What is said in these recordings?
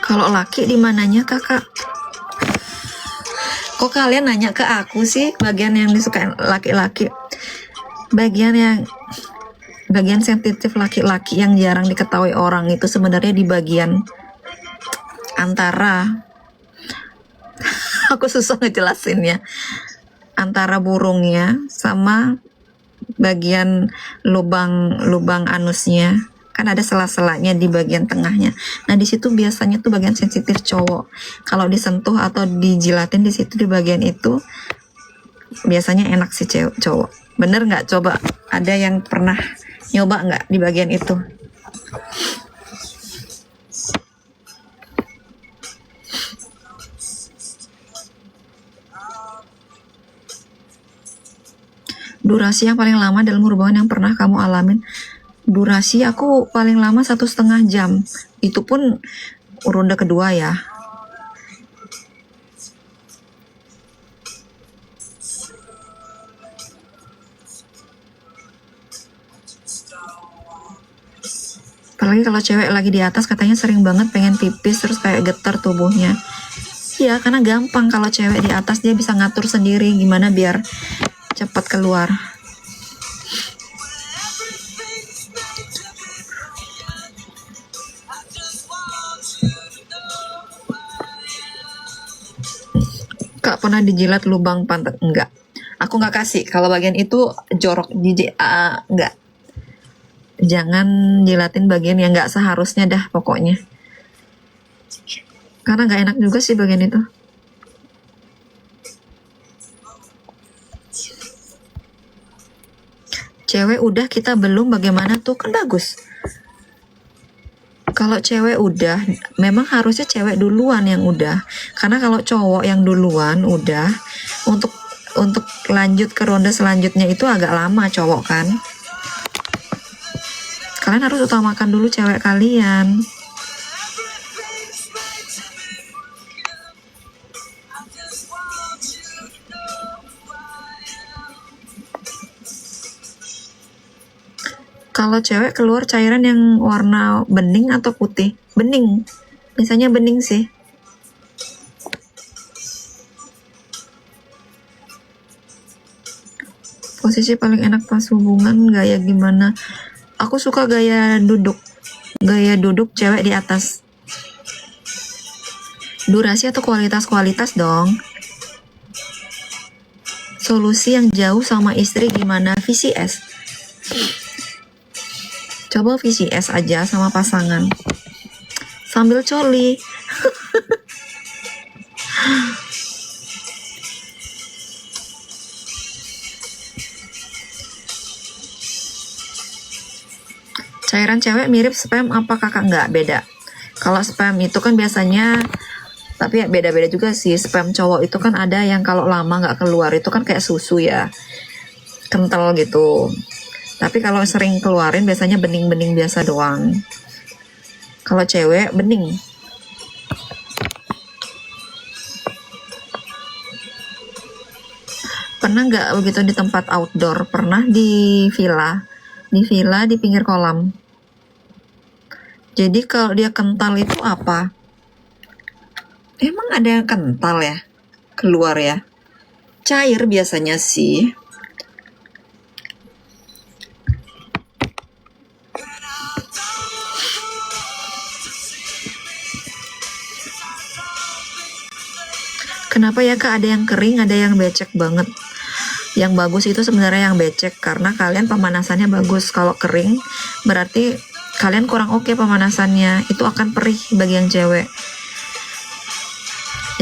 Kalau laki di mananya kakak? Kok kalian nanya ke aku sih bagian yang disukai laki-laki? Bagian sensitif laki-laki yang jarang diketahui orang itu sebenarnya di bagian antara aku susah ngejelasinnya, antara burungnya sama bagian lubang anusnya. Kan ada sela-selanya di bagian tengahnya. Nah, di situ biasanya tuh bagian sensitif cowok. Kalau disentuh atau dijilatin di situ di bagian itu biasanya enak sih cowok. Bener nggak? Coba ada yang pernah nyoba nggak di bagian itu? Durasi yang paling lama dalam hubungan yang pernah kamu alamin? Durasi aku paling lama 1,5 jam. Itu pun ronde kedua ya. Apalagi kalau cewek lagi di atas katanya sering banget pengen pipis terus kayak getar tubuhnya. Iya, karena gampang kalau cewek di atas dia bisa ngatur sendiri gimana biar cepat keluar. Kak pernah dijilat lubang pantat? Enggak. Aku nggak kasih. Kalau bagian itu jorok jijik, enggak. Jangan jilatin bagian yang nggak seharusnya dah pokoknya. Karena nggak enak juga sih bagian itu. Cewek udah, kita belum, bagaimana tuh? Kan bagus. Kalau cewek udah, memang harusnya cewek duluan yang udah. Karena kalau cowok yang duluan udah, untuk lanjut ke ronde selanjutnya itu agak lama cowok kan. Kalian harus utamakan dulu cewek kalian. Kalau cewek keluar cairan yang warna bening atau putih? Bening. Biasanya bening sih. Posisi paling enak pas hubungan gaya gimana? Aku suka gaya duduk. Gaya duduk cewek di atas. Durasi atau kualitas dong. Solusi yang jauh sama istri gimana? VCS. Coba VCS aja sama pasangan. Sambil coli. Cairan cewek mirip sperm apa kakak? Enggak, beda. Kalau sperm itu kan biasanya, tapi ya beda-beda juga sih. Sperm cowok itu kan ada yang kalau lama nggak keluar itu kan kayak susu ya, kental gitu. Tapi kalau sering keluarin biasanya bening-bening biasa doang. Kalau cewek bening. Pernah nggak begitu di tempat outdoor? Pernah di villa di pinggir kolam. Jadi kalau dia kental itu apa? Emang ada yang kental ya? Keluar ya? Cair biasanya sih. Kenapa ya kak ada yang kering, ada yang becek banget? Yang bagus itu sebenarnya yang becek karena kalian pemanasannya bagus. Kalau kering berarti kalian kurang oke pemanasannya. Itu akan perih bagi yang cewek.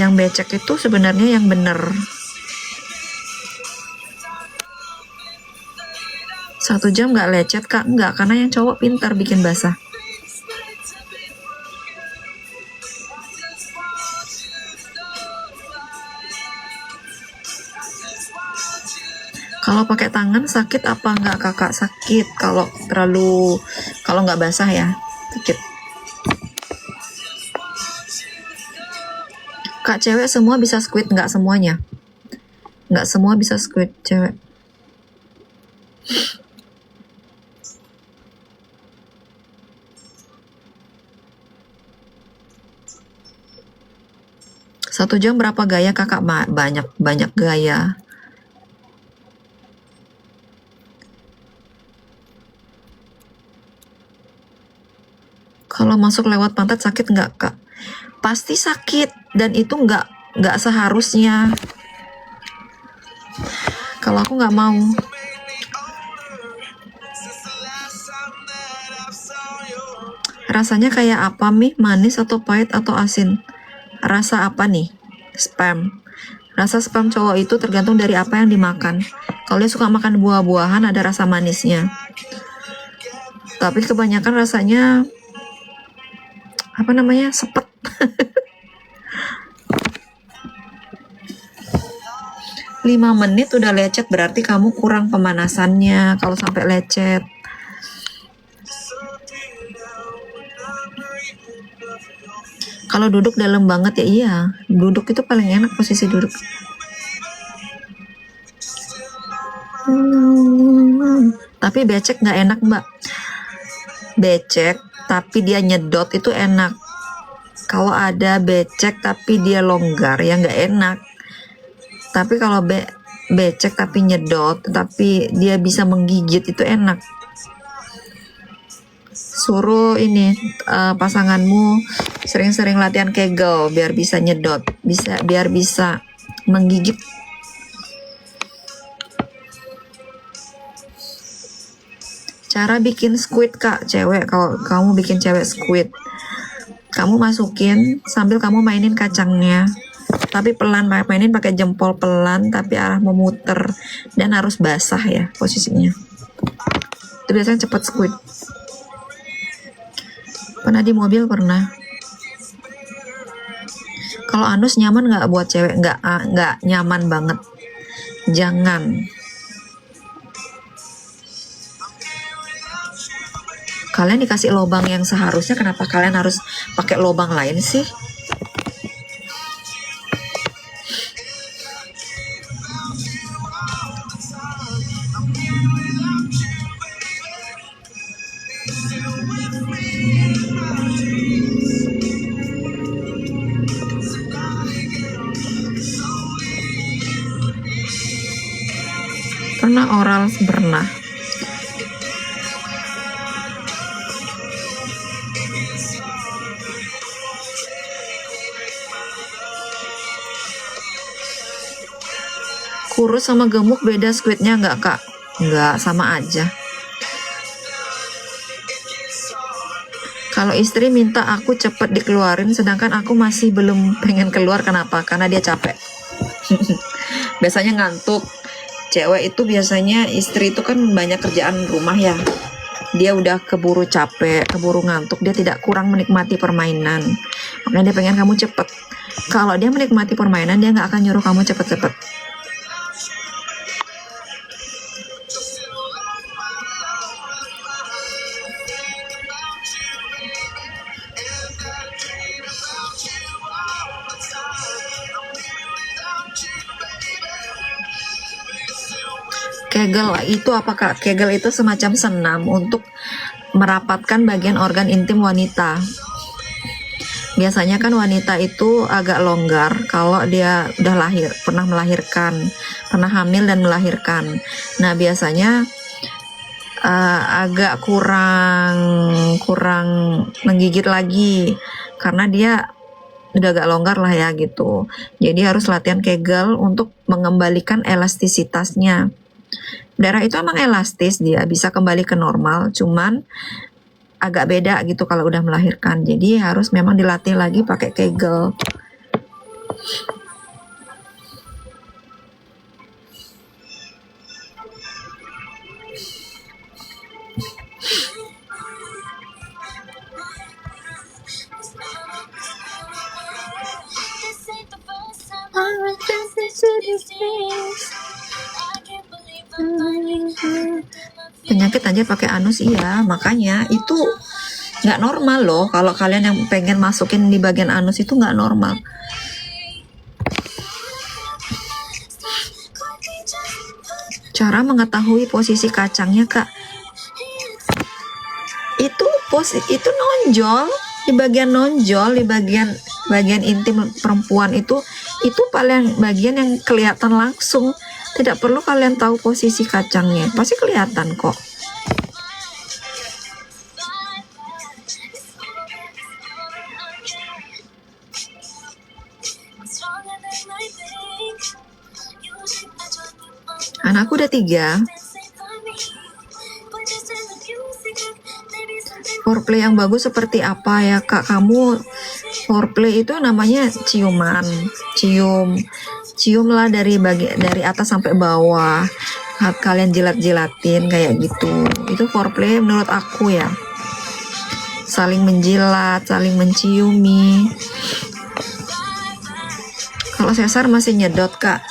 Yang becek itu sebenarnya yang bener. 1 jam nggak lecet kak? Nggak, karena yang cowok pintar bikin basah. Kalau pakai tangan sakit apa nggak kakak? Sakit kalau nggak basah ya, sakit. Kak cewek semua bisa squid? Nggak semuanya. Nggak semua bisa squid cewek. 1 jam berapa gaya kakak? Banyak gaya. Kalau masuk lewat pantat sakit nggak kak? Pasti sakit, dan itu nggak seharusnya. Kalau aku nggak mau. Rasanya kayak apa Mi? Manis atau pahit atau asin? Rasa apa nih? Spam. Rasa spam cowok itu tergantung dari apa yang dimakan. Kalau dia suka makan buah-buahan ada rasa manisnya. Tapi kebanyakan rasanya apa namanya? Sepet. 5 menit udah lecet, berarti kamu kurang pemanasannya kalau sampai lecet. Kalau duduk dalam banget ya iya, duduk itu paling enak posisi duduk. Tapi becek nggak enak mbak. Becek tapi dia nyedot itu enak. Kalau ada becek tapi dia longgar ya nggak enak. Tapi kalau becek tapi nyedot tapi dia bisa menggigit itu enak. Suruh ini pasanganmu sering-sering latihan Kegel biar bisa nyedot, biar bisa menggigit. Cara bikin squid kak, cewek, kalau kamu bikin cewek squid, kamu masukin sambil kamu mainin kacangnya, tapi pelan, mainin pakai jempol pelan tapi arah memuter, dan harus basah ya posisinya. Itu biasanya cepet squid. Pernah di mobil? Pernah. Kalau anus nyaman nggak buat cewek? Nggak nyaman banget. Jangan. Kalian dikasih lubang yang seharusnya, kenapa kalian harus pakai lubang lain sih? Pernah oral? Pernah. Kurus sama gemuk beda squidnya nggak kak? Nggak, sama aja. Kalau istri minta aku cepet dikeluarin, sedangkan aku masih belum pengen keluar, kenapa? Karena dia capek. Biasanya ngantuk. Cewek itu biasanya, istri itu kan banyak kerjaan rumah ya. Dia udah keburu capek, keburu ngantuk, dia tidak kurang menikmati permainan. Makanya dia pengen kamu cepet. Kalau dia menikmati permainan, dia nggak akan nyuruh kamu cepet-cepet. Kegel itu apa kak? Kegel itu semacam senam untuk merapatkan bagian organ intim wanita. Biasanya kan wanita itu agak longgar kalau dia udah pernah melahirkan, pernah hamil dan melahirkan. Nah biasanya agak kurang menggigit lagi karena dia udah agak longgar lah ya gitu. Jadi harus latihan Kegel untuk mengembalikan elastisitasnya. Darah itu emang elastis, dia bisa kembali ke normal, cuman agak beda gitu kalau udah melahirkan. Jadi harus memang dilatih lagi pakai Kegel. Penyakit aja pakai anus, iya, makanya itu nggak normal loh. Kalau kalian yang pengen masukin di bagian anus itu nggak normal. Cara mengetahui posisi kacangnya kak, itu nonjol di bagian bagian intim perempuan itu paling bagian yang kelihatan langsung. Tidak perlu kalian tahu posisi kacangnya, pasti kelihatan kok. Anakku udah 3. Foreplay yang bagus seperti apa ya kak? Kamu foreplay itu namanya ciuman, cium lah dari atas sampai bawah. Kalian jilat-jilatin kayak gitu. Itu foreplay menurut aku ya. Saling menjilat, saling menciumi. Kalau sesar masih nyedot kak.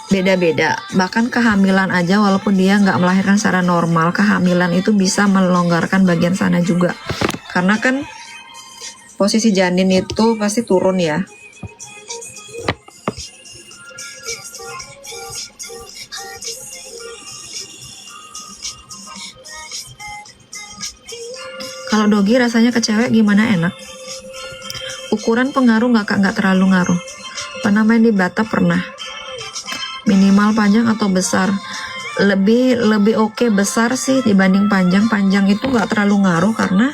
Beda-beda, bahkan kehamilan aja walaupun dia nggak melahirkan secara normal, kehamilan itu bisa melonggarkan bagian sana juga, karena kan posisi janin itu pasti turun ya. Kalau dogi rasanya ke cewek gimana? Enak. Ukuran pengaruh nggak kak? Nggak terlalu ngaruh. Pernah main di Batam? Pernah. Minimal panjang atau besar? Lebih oke besar sih dibanding panjang. Panjang itu nggak terlalu ngaruh karena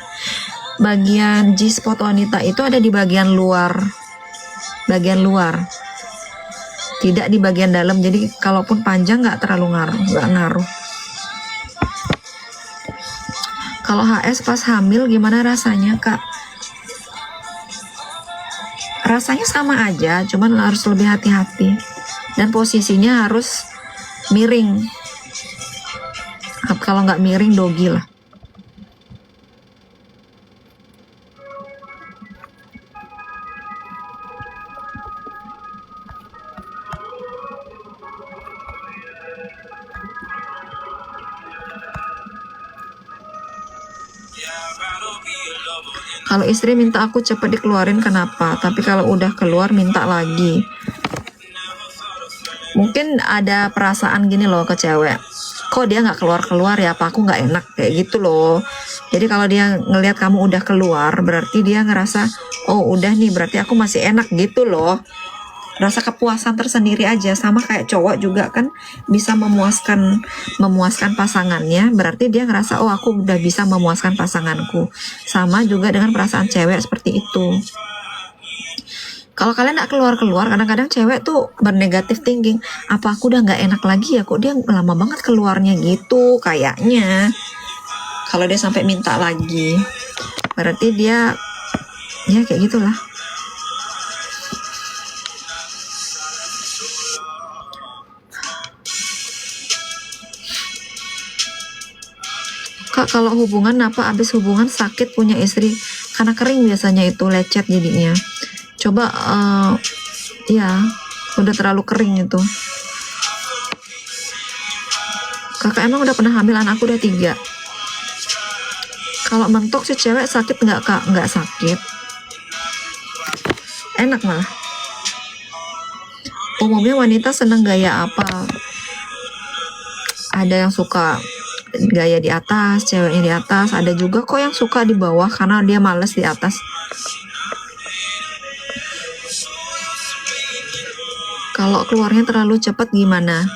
bagian G-spot wanita itu ada di bagian luar, tidak di bagian dalam. Jadi kalaupun panjang nggak terlalu ngaruh. Kalau HS pas hamil gimana rasanya kak? Rasanya sama aja, cuman harus lebih hati-hati. Dan posisinya harus miring. Kalau nggak miring dogi lah. Kalau istri minta aku cepat dikeluarin kenapa? Tapi kalau udah keluar minta lagi. Mungkin ada perasaan gini loh ke cewek, kok dia nggak keluar ya, apa aku nggak enak kayak gitu loh. Jadi kalau dia ngelihat kamu udah keluar, berarti dia ngerasa oh udah nih, berarti aku masih enak gitu loh. Rasa kepuasan tersendiri aja. Sama kayak cowok juga kan bisa memuaskan pasangannya, berarti dia ngerasa oh aku udah bisa memuaskan pasanganku. Sama juga dengan perasaan cewek seperti itu. Kalau kalian nggak keluar, kadang-kadang cewek tuh bernegatif thinking, apa aku udah nggak enak lagi ya, kok dia lama banget keluarnya gitu kayaknya. Kalau dia sampai minta lagi, berarti dia ya kayak gitulah. Kak, kalau hubungan apa abis hubungan sakit punya istri? Karena kering biasanya itu, lecet jadinya. Coba ya udah terlalu kering itu. Kakak emang udah pernah hamil? Anakku udah 3. Kalau mentok si cewek sakit nggak kak? Nggak sakit, enak malah. Umumnya wanita seneng gaya apa? Ada yang suka gaya di atas, ceweknya di atas. Ada juga kok yang suka di bawah karena dia males di atas. Kalau keluarnya terlalu cepat gimana?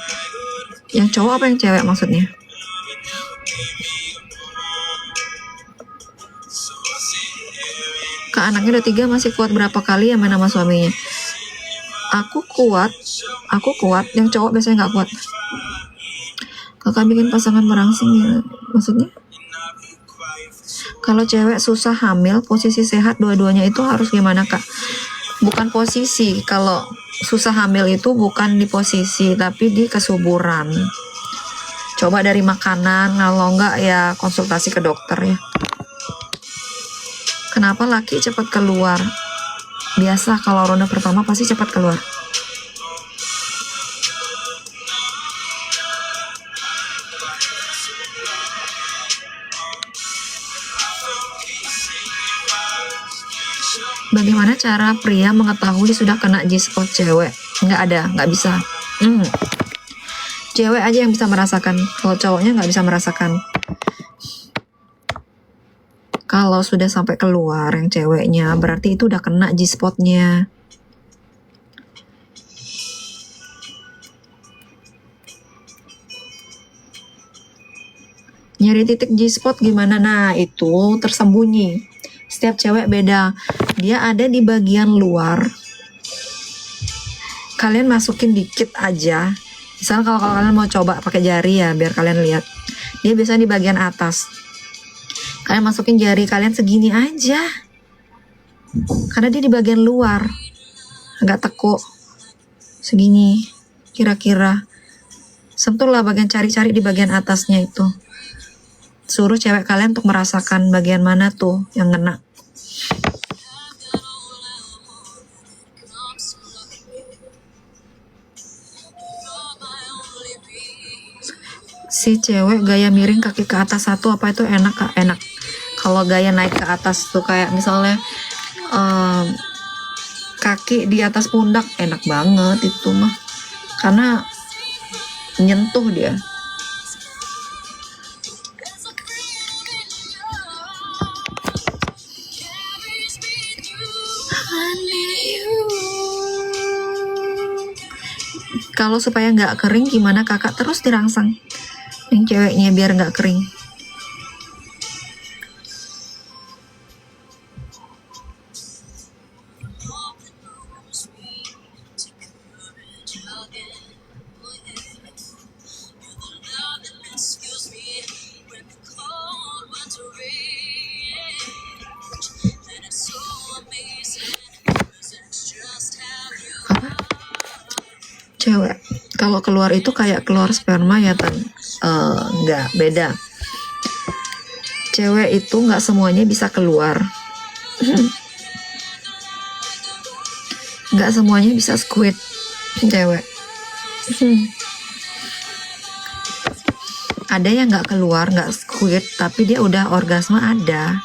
Yang cowok apa yang cewek maksudnya? Kak, anaknya udah 3 masih kuat berapa kali ya main sama suaminya? Aku kuat. Yang cowok biasanya nggak kuat. Kakak bikin pasangan merangsing ya? Maksudnya? Kalau cewek susah hamil, posisi sehat dua-duanya itu harus gimana kak? Bukan posisi, kalau susah hamil itu bukan di posisi, tapi di kesuburan. Coba dari makanan, kalau enggak ya konsultasi ke dokter ya. Kenapa laki cepat keluar? Biasa kalau ronde pertama pasti cepat keluar. Bagaimana cara pria mengetahui sudah kena G-spot cewek? Nggak ada, nggak bisa. Cewek aja yang bisa merasakan, kalau cowoknya nggak bisa merasakan. Kalau sudah sampai keluar yang ceweknya, berarti itu udah kena G-spotnya. Nyari titik G-spot gimana? Nah, itu tersembunyi. Setiap cewek beda. Dia ada di bagian luar. Kalian masukin dikit aja. Misalnya kalau kalian mau coba pakai jari ya, biar kalian lihat. Dia biasanya di bagian atas. Kalian masukin jari kalian segini aja. Karena dia di bagian luar. Agak tekuk. Segini. Kira-kira. Sentuhlah bagian cari-cari di bagian atasnya itu. Suruh cewek kalian untuk merasakan bagian mana tuh yang kena. Si cewek gaya miring kaki ke atas satu, apa itu enak Kak? Enak. Kalau gaya naik ke atas tuh kayak misalnya kaki di atas pundak, enak banget itu mah. Karena nyentuh dia. Kalau supaya nggak kering gimana kakak? Terus dirangsang yang ceweknya biar nggak kering. Apa? Cewek kalau keluar itu kayak keluar sperma ya Tan? Nggak, beda. Cewek itu nggak semuanya bisa keluar. Nggak semuanya bisa squid cewek. Ada yang nggak keluar, nggak squid, tapi dia udah orgasme ada.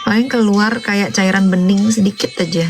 Paling keluar kayak cairan bening sedikit aja.